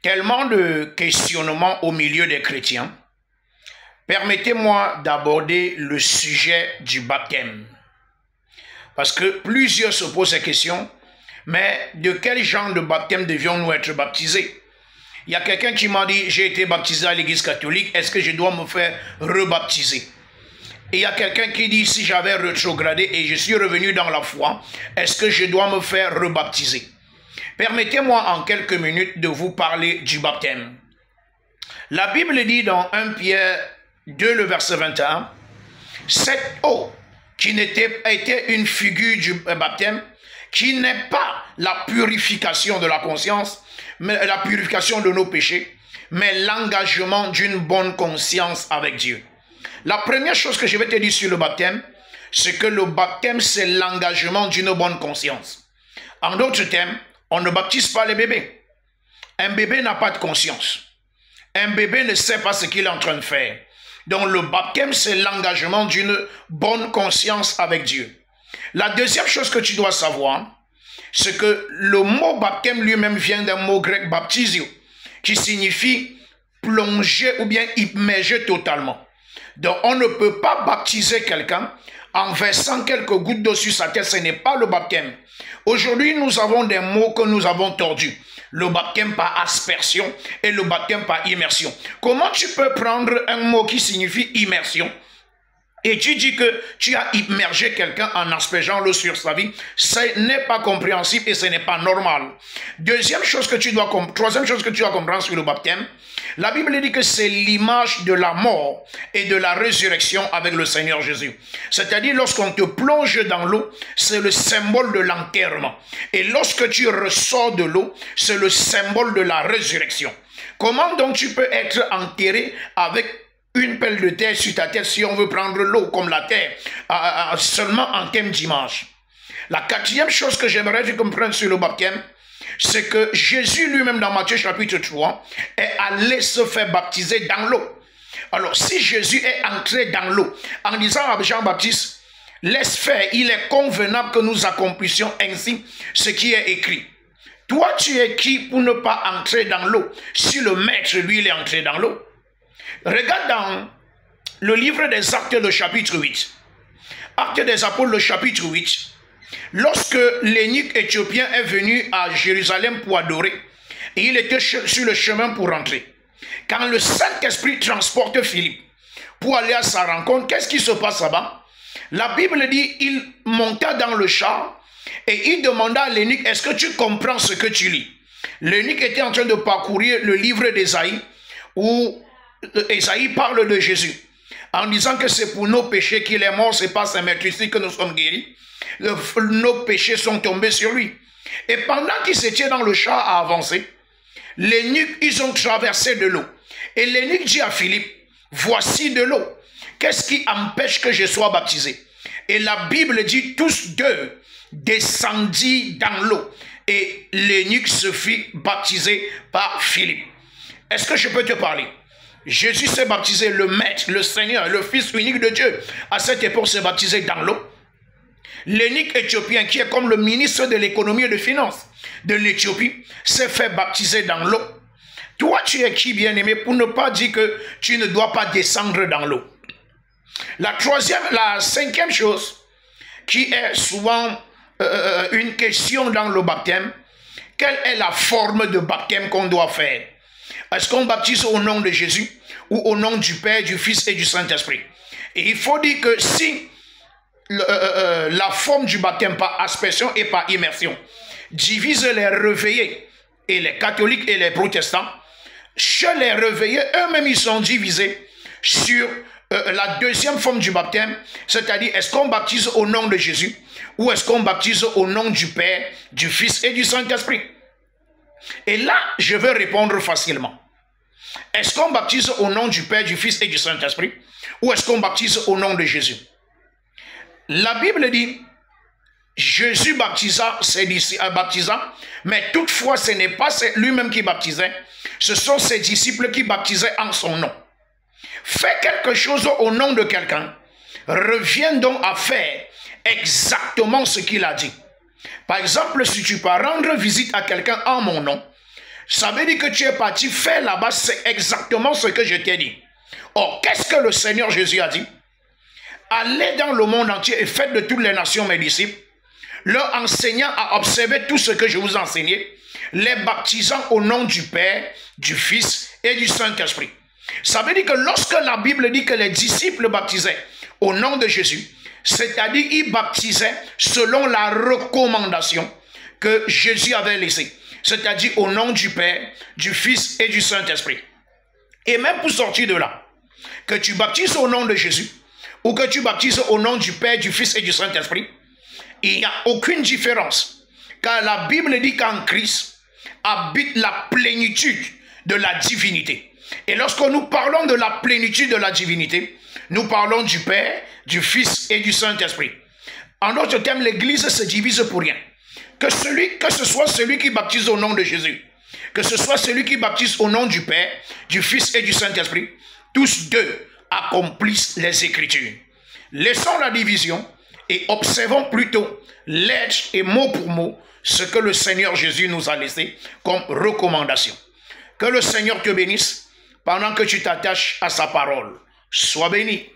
Tellement de questionnements au milieu des chrétiens. Permettez-moi d'aborder le sujet du baptême. Parce que plusieurs se posent cette question, mais de quel genre de baptême devions-nous être baptisés? Il y a quelqu'un qui m'a dit, j'ai été baptisé à l'église catholique, est-ce que je dois me faire rebaptiser? Et il y a quelqu'un qui dit, si j'avais rétrogradé et je suis revenu dans la foi, est-ce que je dois me faire rebaptiser? Permettez-moi en quelques minutes de vous parler du baptême. La Bible dit dans 1 Pierre 2, le verset 21, cette eau qui était une figure du baptême, qui n'est pas la purification de la conscience, mais la purification de nos péchés, mais l'engagement d'une bonne conscience avec Dieu. La première chose que je vais te dire sur le baptême, c'est que le baptême, c'est l'engagement d'une bonne conscience. En d'autres termes, on ne baptise pas les bébés. Un bébé n'a pas de conscience. Un bébé ne sait pas ce qu'il est en train de faire. Donc le baptême, c'est l'engagement d'une bonne conscience avec Dieu. La deuxième chose que tu dois savoir, c'est que le mot baptême lui-même vient d'un mot grec baptisio, qui signifie plonger ou bien immerger totalement. Donc on ne peut pas baptiser quelqu'un en versant quelques gouttes d'eau sur sa tête, ce n'est pas le baptême. Aujourd'hui, nous avons des mots que nous avons tordus. Le baptême par aspersion et le baptême par immersion. Comment tu peux prendre un mot qui signifie immersion et tu dis que tu as immergé quelqu'un en aspergeant l'eau sur sa vie? Ce n'est pas compréhensible et ce n'est pas normal. Troisième chose que tu dois comprendre sur le baptême, la Bible dit que c'est l'image de la mort et de la résurrection avec le Seigneur Jésus. C'est-à-dire, lorsqu'on te plonge dans l'eau, c'est le symbole de l'enterrement. Et lorsque tu ressors de l'eau, c'est le symbole de la résurrection. Comment donc tu peux être enterré avec une pelle de terre sur ta tête si on veut prendre l'eau comme la terre, seulement en termes d'image? La quatrième chose que j'aimerais que tu comprennes sur le baptême, c'est que Jésus lui-même dans Matthieu chapitre 3 est allé se faire baptiser dans l'eau. Alors si Jésus est entré dans l'eau en disant à Jean-Baptiste, laisse faire, il est convenable que nous accomplissions ainsi ce qui est écrit. Toi tu es qui pour ne pas entrer dans l'eau si le maître lui il est entré dans l'eau? Regarde dans le livre des Actes le chapitre 8. Actes des Apôtres le chapitre 8. Lorsque l'eunuque éthiopien est venu à Jérusalem pour adorer, et il était sur le chemin pour rentrer, quand le Saint-Esprit transporte Philippe pour aller à sa rencontre, qu'est-ce qui se passe là-bas? La Bible dit, il monta dans le char et il demanda à l'eunuque, est-ce que tu comprends ce que tu lis? L'eunuque était en train de parcourir le livre d'Ésaïe, où Ésaïe parle de Jésus, en disant que c'est pour nos péchés qu'il est mort, c'est pas sa maîtrise que nous sommes guéris. Nos péchés sont tombés sur lui. Et pendant qu'il s'était dans le char à avancer, l'eunuque, ils ont traversé de l'eau. Et l'eunuque dit à Philippe, voici de l'eau. Qu'est-ce qui empêche que je sois baptisé? Et la Bible dit, tous deux descendit dans l'eau. Et l'eunuque se fit baptiser par Philippe. Est-ce que je peux te parler? Jésus s'est baptisé, le Maître, le Seigneur, le Fils unique de Dieu, à cette époque s'est baptisé dans l'eau. L'eunuque éthiopien, qui est comme le ministre de l'économie et des finances de l'Éthiopie, s'est fait baptiser dans l'eau. Toi, tu es qui, bien-aimé, pour ne pas dire que tu ne dois pas descendre dans l'eau? La cinquième chose, qui est souvent une question dans le baptême, quelle est la forme de baptême qu'on doit faire? Est-ce qu'on baptise au nom de Jésus ou au nom du Père, du Fils et du Saint-Esprit? Et il faut dire que si la forme du baptême par aspersion et par immersion divise les réveillés et les catholiques et les protestants, chez les réveillés, eux-mêmes ils sont divisés sur la deuxième forme du baptême, c'est-à-dire est-ce qu'on baptise au nom de Jésus ou est-ce qu'on baptise au nom du Père, du Fils et du Saint-Esprit? Et là, je vais répondre facilement. Est-ce qu'on baptise au nom du Père, du Fils et du Saint-Esprit ou est-ce qu'on baptise au nom de Jésus? La Bible dit, Jésus baptisa ses disciples, mais toutefois ce n'est pas lui-même qui baptisait, ce sont ses disciples qui baptisaient en son nom. Fais quelque chose au nom de quelqu'un, reviens donc à faire exactement ce qu'il a dit. Par exemple, si tu peux rendre visite à quelqu'un en mon nom, Ça veut dire que tu es parti faire là-bas, c'est exactement ce que je t'ai dit. Or, qu'est-ce que le Seigneur Jésus a dit? Allez dans le monde entier et faites de toutes les nations mes disciples, leur enseignant à observer tout ce que je vous ai enseigné, les baptisant au nom du Père, du Fils et du Saint-Esprit. Ça veut dire que lorsque la Bible dit que les disciples baptisaient au nom de Jésus, c'est-à-dire ils baptisaient selon la recommandation que Jésus avait laissée, c'est-à-dire au nom du Père, du Fils et du Saint-Esprit. Et même pour sortir de là, que tu baptises au nom de Jésus, ou que tu baptises au nom du Père, du Fils et du Saint-Esprit, il n'y a aucune différence. Car la Bible dit qu'en Christ habite la plénitude de la divinité. Et lorsque nous parlons de la plénitude de la divinité, nous parlons du Père, du Fils et du Saint-Esprit. En d'autres termes, l'Église se divise pour rien. Que ce soit celui qui baptise au nom de Jésus, que ce soit celui qui baptise au nom du Père, du Fils et du Saint-Esprit, tous deux accomplissent les Écritures. Laissons la division et observons plutôt lettre et mot pour mot ce que le Seigneur Jésus nous a laissé comme recommandation. Que le Seigneur te bénisse pendant que tu t'attaches à sa parole. Sois béni.